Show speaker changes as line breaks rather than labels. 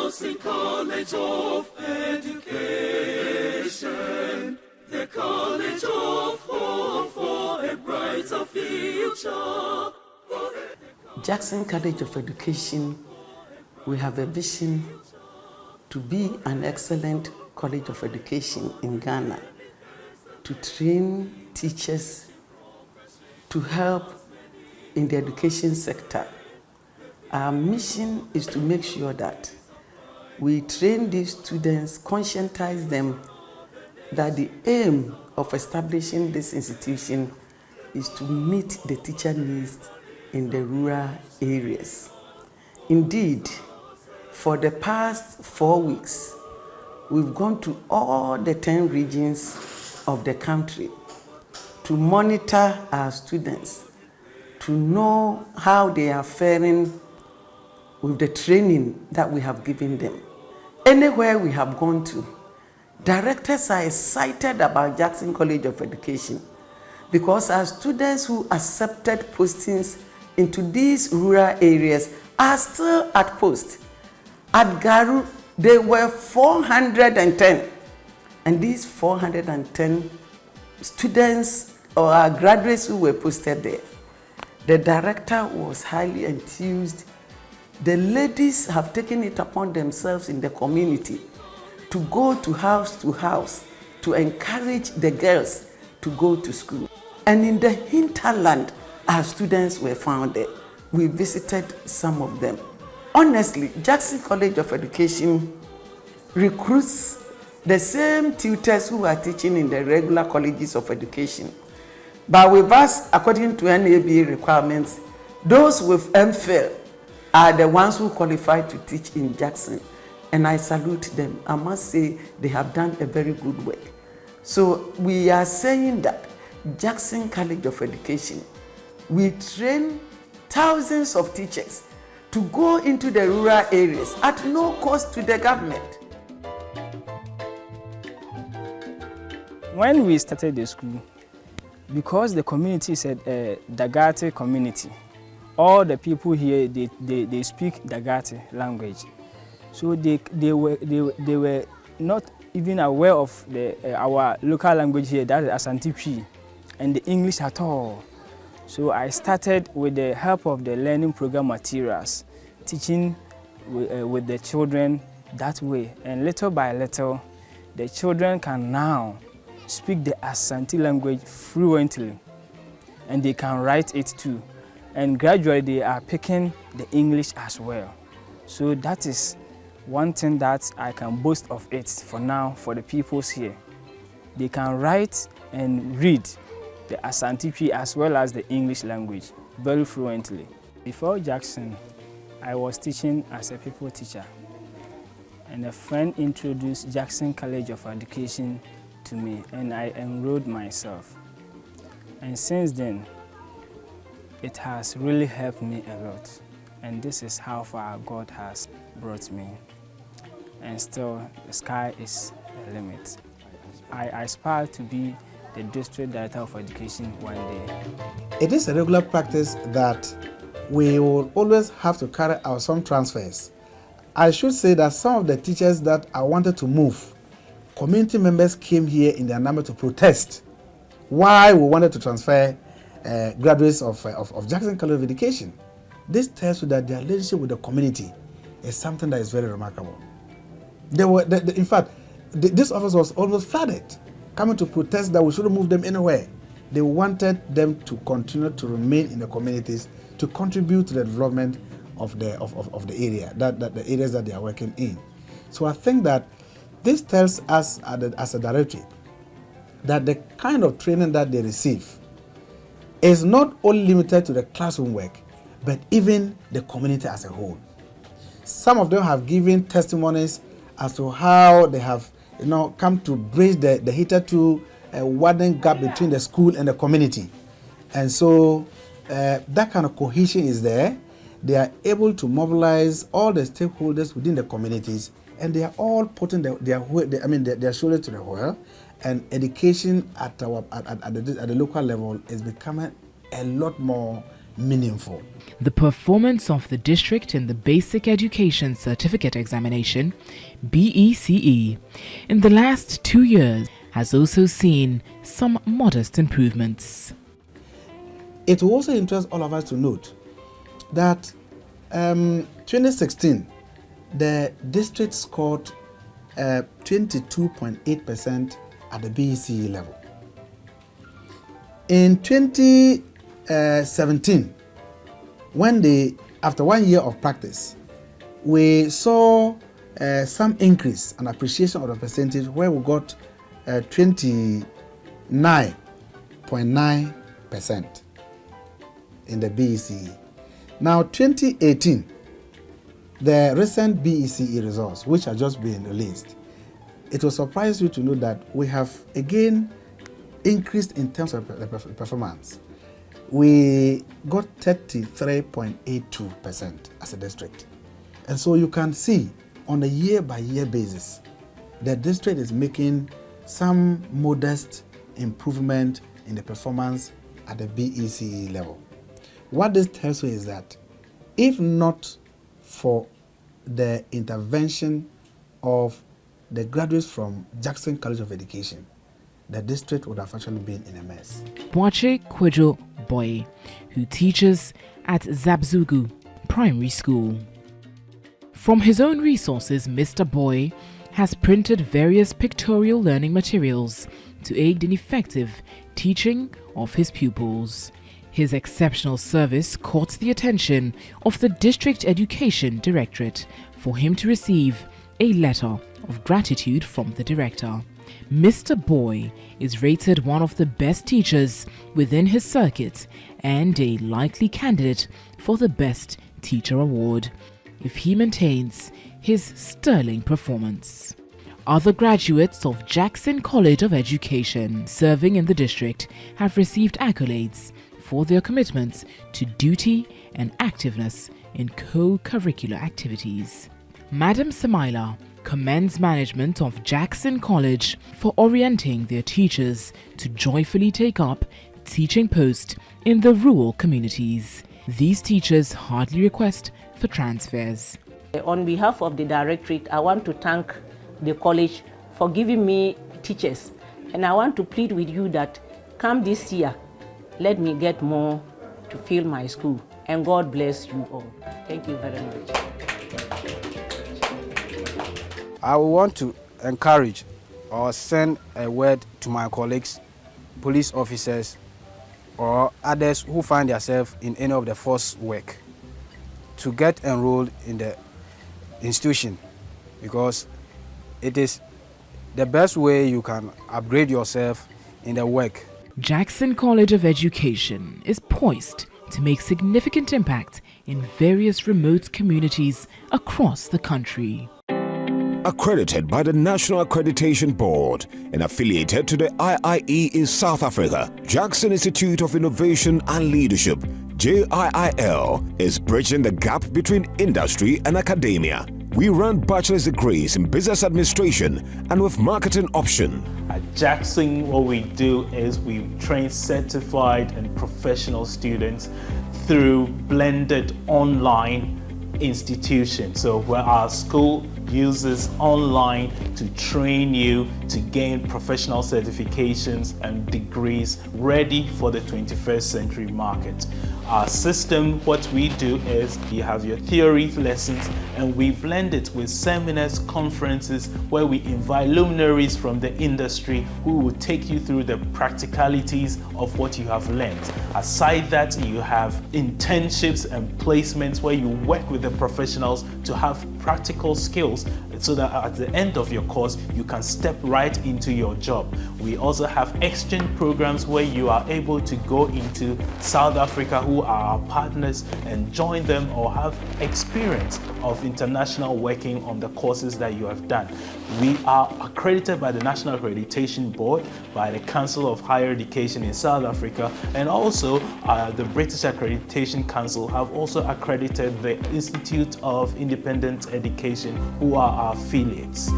Jackson College of Education, the College of Hope for a brighter future.
Jackson College of Education, we have a vision to be an excellent college of education in Ghana, to train teachers to help in the education sector. Our mission is to make sure that we train these students, conscientize them that the aim of establishing this institution is to meet the teacher needs in the rural areas. Indeed, for the past 4 weeks, we've gone to all the 10 regions of the country to monitor our students, to know how they are faring with the training that we have given them. Anywhere we have gone to, directors are excited about Jackson College of Education because our students who accepted postings into these rural areas are still at post. At Garu, there were 410, and these 410 students or our graduates who were posted there, the director was highly enthused. The ladies have taken it upon themselves in the community to go to house to encourage the girls to go to school. And in the hinterland, our students were found there. We visited some of them. Honestly, Jackson College of Education recruits the same tutors who are teaching in the regular colleges of education. But with us, according to NABA requirements, those with MPhil are the ones who qualify to teach in Jackson. And I salute them. I must say they have done a very good work. So we are saying that Jackson College of Education, we train thousands of teachers to go into the rural areas at no cost to the government.
When we started the school, because the community is a Dagate community, all the people here, they speak Dagate language. So they were not even aware of our local language here, that is Asante Twi, and the English at all. So I started with the help of the learning program materials, teaching with the children that way. And little by little, the children can now speak the Asante language fluently, and they can write it too. And gradually they are picking the English as well. So that is one thing that I can boast of it for now for the peoples here. They can write and read the Asante Twi as well as the English language very fluently. Before Jackson, I was teaching as a people teacher, and a friend introduced Jackson College of Education to me, and I enrolled myself. And since then, it has really helped me a lot. And this is how far God has brought me. And still, the sky is the limit. I aspire to be the District Director of Education one day.
It is a regular practice that we will always have to carry out some transfers. I should say that some of the teachers that I wanted to move, community members came here in their number to protest why we wanted to transfer graduates of Jackson College of Education. This tells you that their relationship with the community is something that is very remarkable. In fact, this office was almost flooded, coming to protest that we shouldn't move them anywhere. They wanted them to continue to remain in the communities, to contribute to the development of the area, the areas that they are working in. So I think that this tells us as a directorate that the kind of training that they receive is not only limited to the classroom work, but even the community as a whole. Some of them have given testimonies as to how they have come to bridge the hitherto widening gap between the school and the community. And so that kind of cohesion is there. They are able to mobilize all the stakeholders within the communities, and they are all putting their shoulders to the wheel. And education at the local level is becoming a lot more meaningful.
The performance of the district in the Basic Education Certificate Examination, BECE, in the last 2 years has also seen some modest improvements.
It will also interest all of us to note that 2016, the district scored 22.8% at the BECE level. In 2017, after 1 year of practice, we saw some increase and appreciation of the percentage where we got 29.9% in the BECE. Now, 2018, the recent BECE results, which have just been released, it will surprise you to know that we have again increased in terms of the performance. We got 33.82% as a district. And so you can see on a year-by-year basis, the district is making some modest improvement in the performance at the BECE level. What this tells you is that if not for the intervention of the graduates from Jackson College of Education, the district would have actually been in a mess.
Boache Kwejo Boy, who teaches at Zabzugu Primary School. From his own resources, Mr. Boy has printed various pictorial learning materials to aid in effective teaching of his pupils. His exceptional service caught the attention of the District Education Directorate for him to receive a letter of gratitude from the director. Mr. Boy is rated one of the best teachers within his circuit and a likely candidate for the Best Teacher Award if he maintains his sterling performance. Other graduates of Jackson College of Education serving in the district have received accolades for their commitments to duty and activeness in co-curricular activities. Madam Samaila commends management of Jackson College for orienting their teachers to joyfully take up teaching posts in the rural communities. These teachers hardly request for transfers.
On behalf of the directorate, I want to thank the college for giving me teachers, and I want to plead with you that come this year, let me get more to fill my school, and God bless you all. Thank you very much.
I want to encourage or send a word to my colleagues, police officers, or others who find themselves in any of the force work to get enrolled in the institution, because it is the best way you can upgrade yourself in the work.
Jackson College of Education is poised to make significant impact in various remote communities across the country.
Accredited by the National Accreditation Board and affiliated to the IIE in South Africa, Jackson Institute of Innovation and Leadership, JIIL, is bridging the gap between industry and academia. We run bachelor's degrees in business administration and with marketing option.
At Jackson, what we do is we train certified and professional students through blended online institution. So where our school uses online to train you to gain professional certifications and degrees ready for the 21st century market. Our system, what we do is you have your theory lessons and we blend it with seminars, conferences where we invite luminaries from the industry who will take you through the practicalities of what you have learned. Aside that, you have internships and placements where you work with the professionals to have practical skills so that at the end of your course you can step right into your job. We also have exchange programs where you are able to go into South Africa, who are our partners, and join them or have experience of international working on the courses that you have done. We are accredited by the National Accreditation Board, by the Council of Higher Education in South Africa, and also the British Accreditation Council have also accredited the Institute of Independent Education, who are our affiliates.